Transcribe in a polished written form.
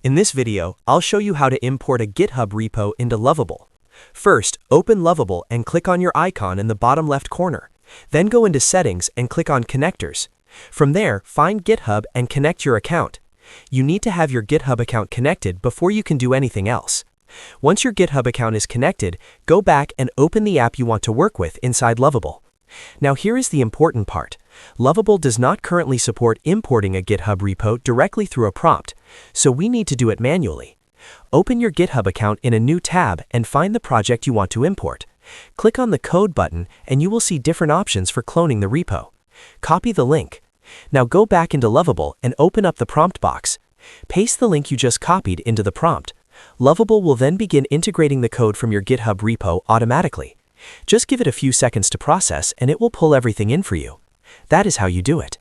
In this video, I'll show you how to import a GitHub repo into Lovable. First, open Lovable and click on your icon in the bottom left corner. Then go into Settings and click on Connectors. From there, find GitHub and connect your account. You need to have your GitHub account connected before you can do anything else. Once your GitHub account is connected, go back and open the app you want to work with inside Lovable. Now here is the important part. Lovable does not currently support importing a GitHub repo directly through a prompt, so we need to do it manually. Open your GitHub account in a new tab and find the project you want to import. Click on the Code button and you will see different options for cloning the repo. Copy the link. Now go back into Lovable and open up the prompt box. Paste the link you just copied into the prompt. Lovable will then begin integrating the code from your GitHub repo automatically. Just give it a few seconds to process and it will pull everything in for you. That is how you do it.